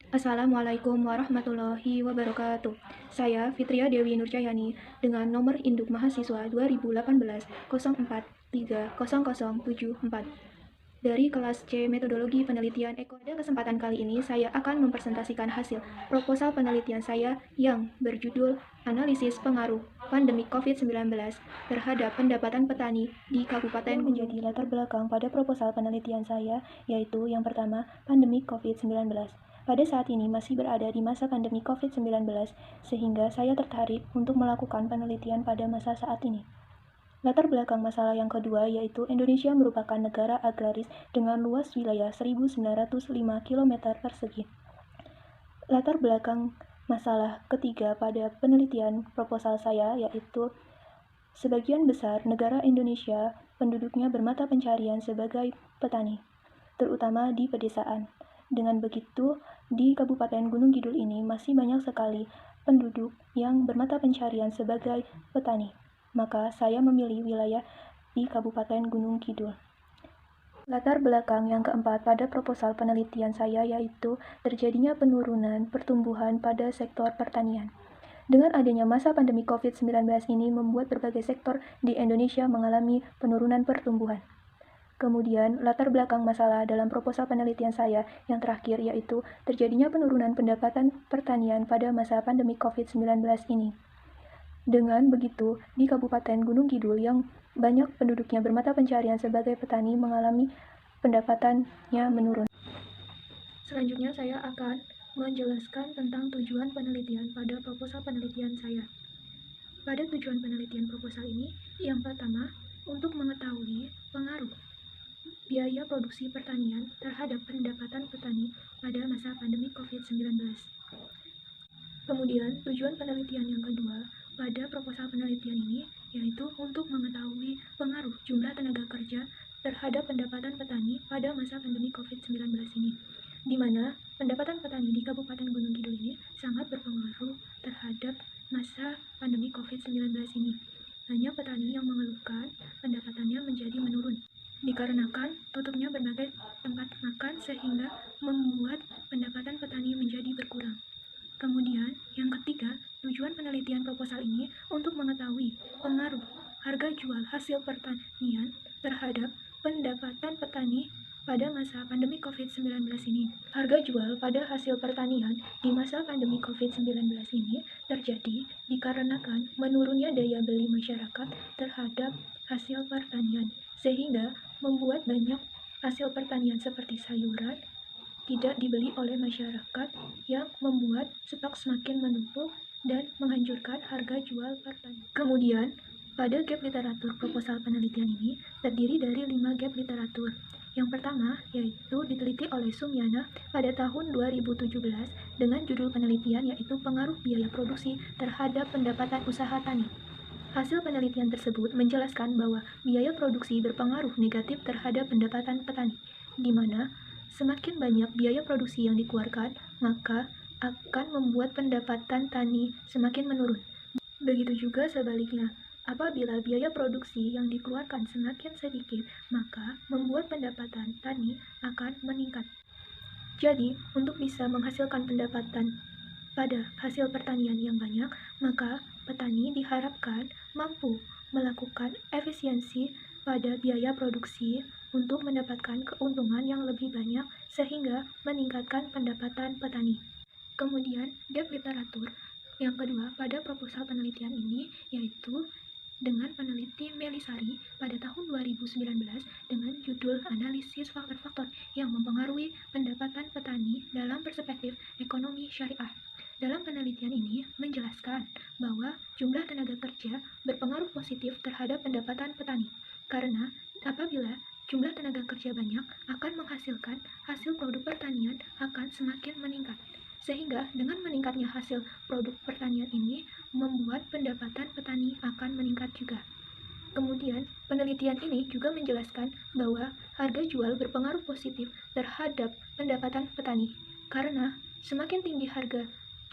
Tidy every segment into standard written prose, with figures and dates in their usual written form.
Assalamualaikum warahmatullahi wabarakatuh. Saya Fitria Dewi Nurcahyani dengan nomor induk mahasiswa 2018 04300074 dari kelas C Metodologi Penelitian Eko. Pada kesempatan kali ini saya akan mempresentasikan hasil proposal penelitian saya yang berjudul Analisis Pengaruh Pandemi COVID-19 terhadap pendapatan petani di Kabupaten menjadi latar belakang pada proposal penelitian saya, yaitu yang pertama, pandemi COVID-19. Pada saat ini masih berada di masa pandemi COVID-19, sehingga saya tertarik untuk melakukan penelitian pada masa saat ini. Latar belakang masalah yang kedua yaitu Indonesia merupakan negara agraris dengan luas wilayah 1905 km persegi. Latar belakang masalah ketiga pada penelitian proposal saya yaitu sebagian besar negara Indonesia penduduknya bermata pencarian sebagai petani, terutama di pedesaan. Dengan begitu, di Kabupaten Gunung Kidul ini masih banyak sekali penduduk yang bermata pencarian sebagai petani. Maka saya memilih wilayah di Kabupaten Gunung Kidul. Latar belakang yang keempat pada proposal penelitian saya yaitu terjadinya penurunan pertumbuhan pada sektor pertanian. Dengan adanya masa pandemi COVID-19 ini membuat berbagai sektor di Indonesia mengalami penurunan pertumbuhan. Kemudian, latar belakang masalah dalam proposal penelitian saya yang terakhir yaitu terjadinya penurunan pendapatan pertanian pada masa pandemi COVID-19 ini. Dengan begitu, di Kabupaten Gunung Kidul yang banyak penduduknya bermata pencarian sebagai petani mengalami pendapatannya menurun. Selanjutnya saya akan menjelaskan tentang tujuan penelitian pada proposal penelitian saya. Pada tujuan penelitian proposal ini, yang pertama, untuk mengetahui pengaruh biaya produksi pertanian terhadap pendapatan petani pada masa pandemi COVID-19. Kemudian, tujuan penelitian yang kedua pada proposal penelitian ini yaitu untuk mengetahui pengaruh jumlah tenaga kerja terhadap pendapatan petani pada masa pandemi COVID-19 ini, di mana pendapatan petani di Kabupaten Gunung Kidul ini sangat berpengaruh terhadap masa pandemi COVID-19 ini. Banyak petani yang mengeluhkan pendapatannya menjadi menurun dikarenakan tutupnya berbagai tempat makan sehingga membuat pendapatan petani menjadi berkurang. Kemudian, yang ketiga, tujuan penelitian proposal ini untuk mengetahui pengaruh harga jual hasil pertanian terhadap pendapatan petani pada masa pandemi COVID-19 ini. Harga jual pada hasil pertanian di masa pandemi COVID-19 ini terjadi dikarenakan menurunnya daya beli masyarakat terhadap hasil pertanian, sehingga membuat banyak hasil pertanian seperti sayuran tidak dibeli oleh masyarakat yang membuat stok semakin menumpuk dan menghancurkan harga jual pertanian. Kemudian, pada gap literatur proposal penelitian ini terdiri dari 5 gap literatur. Yang pertama yaitu diteliti oleh Sumyana pada tahun 2017 dengan judul penelitian yaitu pengaruh biaya produksi terhadap pendapatan usaha tani. Hasil penelitian tersebut menjelaskan bahwa biaya produksi berpengaruh negatif terhadap pendapatan petani, di mana semakin banyak biaya produksi yang dikeluarkan, maka akan membuat pendapatan tani semakin menurun. Begitu juga sebaliknya, apabila biaya produksi yang dikeluarkan semakin sedikit, maka membuat pendapatan tani akan meningkat. Jadi, untuk bisa menghasilkan pendapatan pada hasil pertanian yang banyak, maka petani diharapkan mampu melakukan efisiensi pada biaya produksi untuk mendapatkan keuntungan yang lebih banyak sehingga meningkatkan pendapatan petani. Kemudian, gap literatur yang kedua pada proposal penelitian ini yaitu dengan peneliti Melisari pada tahun 2019 dengan judul Analisis Faktor-Faktor yang Mempengaruhi Pendapatan Petani dalam Perspektif Ekonomi Syariah. Dalam penelitian ini menjelaskan bahwa jumlah tenaga kerja berpengaruh positif terhadap pendapatan petani, karena apabila jumlah tenaga kerja banyak akan menghasilkan hasil produk pertanian akan semakin meningkat. Sehingga dengan meningkatnya hasil produk pertanian ini membuat pendapatan petani akan meningkat juga. Kemudian, penelitian ini juga menjelaskan bahwa harga jual berpengaruh positif terhadap pendapatan petani, karena semakin tinggi harga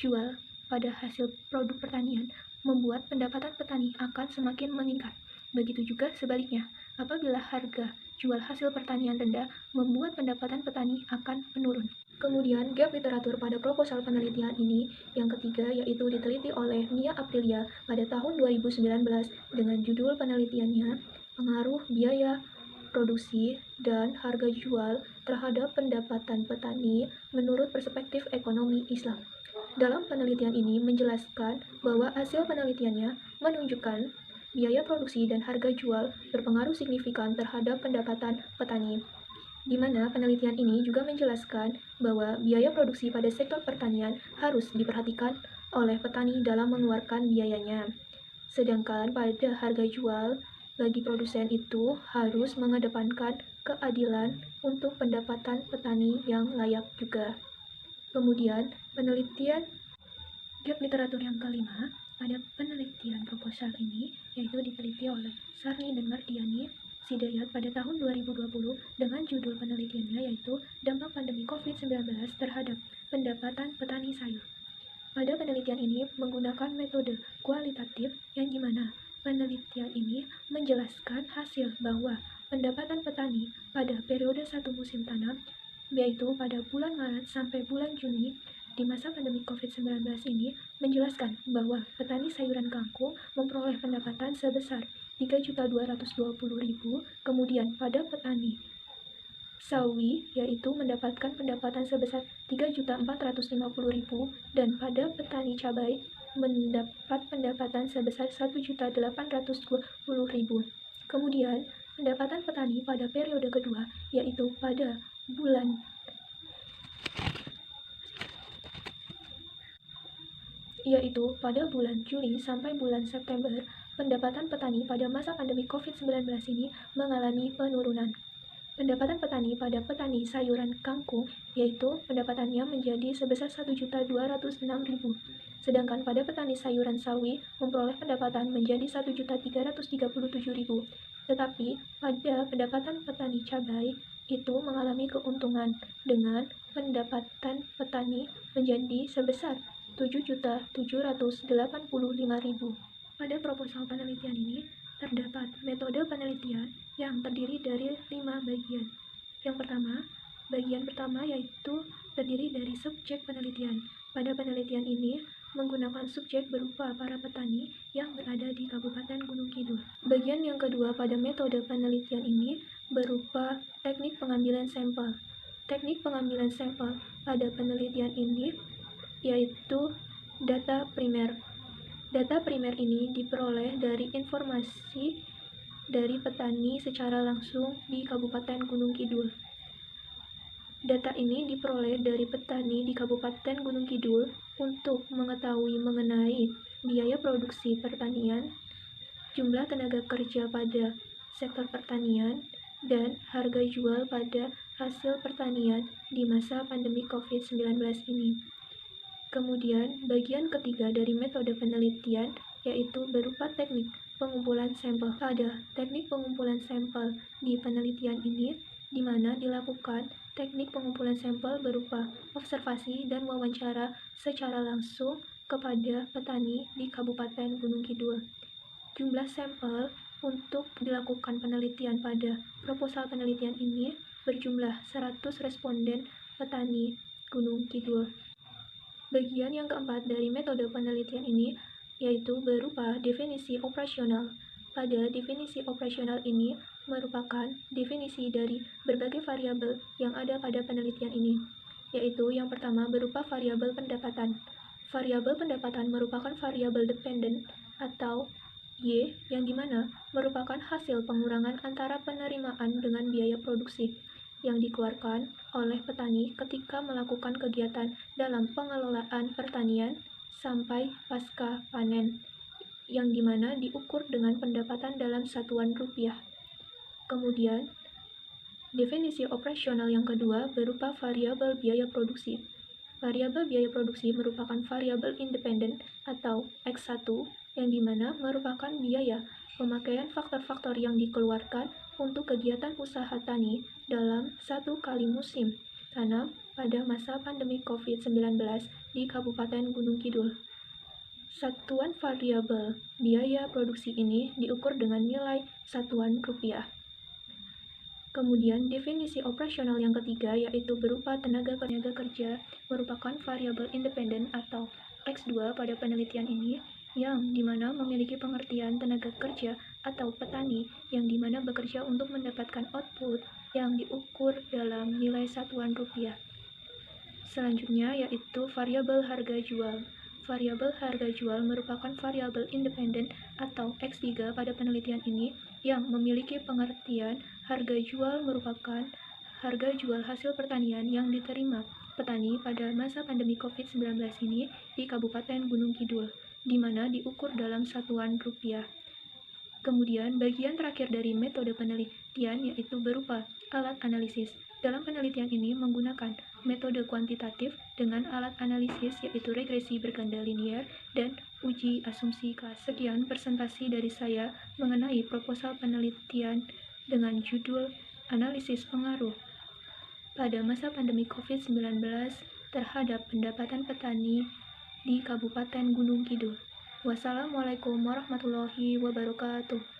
jual pada hasil produk pertanian membuat pendapatan petani akan semakin meningkat. Begitu juga sebaliknya, apabila harga jual hasil pertanian rendah membuat pendapatan petani akan menurun. Kemudian, gap literatur pada proposal penelitian ini yang ketiga yaitu diteliti oleh Nia Aprilia pada tahun 2019 dengan judul penelitiannya Pengaruh Biaya Produksi dan Harga Jual terhadap Pendapatan Petani menurut Perspektif Ekonomi Islam. Dalam penelitian ini menjelaskan bahwa hasil penelitiannya menunjukkan biaya produksi dan harga jual berpengaruh signifikan terhadap pendapatan petani, di mana penelitian ini juga menjelaskan bahwa biaya produksi pada sektor pertanian harus diperhatikan oleh petani dalam mengeluarkan biayanya. Sedangkan pada harga jual, bagi produsen itu harus mengedepankan keadilan untuk pendapatan petani yang layak juga. Kemudian, penelitian gap literatur yang kelima pada penelitian proposal ini yaitu diteliti oleh Sarni dan Mardiani Sidayat pada tahun 2020 dengan judul penelitiannya yaitu Dampak Pandemi COVID-19 terhadap Pendapatan Petani Sayur. Pada penelitian ini menggunakan metode kualitatif yang dimana penelitian ini menjelaskan hasil bahwa pendapatan petani pada periode satu musim tanam yaitu pada bulan Maret sampai bulan Juni di masa pandemi COVID-19 ini menjelaskan bahwa petani sayuran kangkung memperoleh pendapatan sebesar 3.220.000, kemudian pada petani sawi yaitu mendapatkan pendapatan sebesar 3.450.000 dan pada petani cabai mendapat pendapatan sebesar 1.820.000. Kemudian pendapatan petani pada periode kedua yaitu pada bulan Juli sampai bulan September, pendapatan petani pada masa pandemi COVID-19 ini mengalami penurunan. Pendapatan petani pada petani sayuran kangkung yaitu pendapatannya menjadi sebesar 1.206.000. Sedangkan pada petani sayuran sawi memperoleh pendapatan menjadi 1.337.000. Tetapi pada pendapatan petani cabai itu mengalami keuntungan dengan pendapatan petani menjadi sebesar 7.785.000. Pada proposal penelitian ini terdapat metode penelitian yang terdiri dari 5 bagian. Yang pertama, bagian pertama yaitu terdiri dari subjek penelitian. Pada penelitian ini menggunakan subjek berupa para petani yang berada di Kabupaten Gunung Kidul. Bagian yang kedua pada metode penelitian ini berupa teknik pengambilan sampel. Teknik pengambilan sampel pada penelitian ini yaitu data primer. Data primer ini diperoleh dari informasi dari petani secara langsung di Kabupaten Gunung Kidul. Data ini diperoleh dari petani di Kabupaten Gunung Kidul untuk mengetahui mengenai biaya produksi pertanian, jumlah tenaga kerja pada sektor pertanian, dan harga jual pada hasil pertanian di masa pandemi COVID-19 ini. Kemudian, bagian ketiga dari metode penelitian yaitu berupa teknik pengumpulan sampel. Pada teknik pengumpulan sampel di penelitian ini, di mana dilakukan teknik pengumpulan sampel berupa observasi dan wawancara secara langsung kepada petani di Kabupaten Gunung Kidul. Jumlah sampel untuk dilakukan penelitian pada proposal penelitian ini berjumlah 100 responden petani Gunung Kidul. Bagian yang keempat dari metode penelitian ini yaitu berupa definisi operasional. Pada definisi operasional ini merupakan definisi dari berbagai variabel yang ada pada penelitian ini, yaitu yang pertama berupa variabel pendapatan. Variabel pendapatan merupakan variabel dependen atau Y yang dimana merupakan hasil pengurangan antara penerimaan dengan biaya produksi yang dikeluarkan oleh petani ketika melakukan kegiatan dalam pengelolaan pertanian sampai pasca panen, yang dimana diukur dengan pendapatan dalam satuan rupiah. Kemudian, definisi operasional yang kedua berupa variabel biaya produksi. Variabel biaya produksi merupakan variabel independen atau X1 yang dimana merupakan biaya pemakaian faktor-faktor yang dikeluarkan untuk kegiatan usaha tani dalam satu kali musim tanam pada masa pandemi COVID-19 di Kabupaten Gunung Kidul. Satuan variabel biaya produksi ini diukur dengan nilai satuan rupiah. Kemudian, definisi operasional yang ketiga yaitu berupa tenaga kerja merupakan variabel independen atau X2 pada penelitian ini, yang dimana memiliki pengertian tenaga kerja atau petani yang dimana bekerja untuk mendapatkan output yang diukur dalam nilai satuan rupiah. Selanjutnya yaitu variabel harga jual. Variabel harga jual merupakan variabel independen atau X3 pada penelitian ini yang memiliki pengertian harga jual merupakan harga jual hasil pertanian yang diterima petani pada masa pandemi COVID-19 ini di Kabupaten Gunung Kidul, di mana diukur dalam satuan rupiah. Kemudian, bagian terakhir dari metode penelitian yaitu berupa alat analisis. Dalam penelitian ini menggunakan metode kuantitatif dengan alat analisis yaitu regresi berganda linier dan uji asumsi kelas. Sekian presentasi dari saya mengenai proposal penelitian dengan judul Analisis Pengaruh pada masa pandemi COVID-19 terhadap pendapatan petani di Kabupaten Gunung Kidul. Wassalamualaikum warahmatullahi wabarakatuh.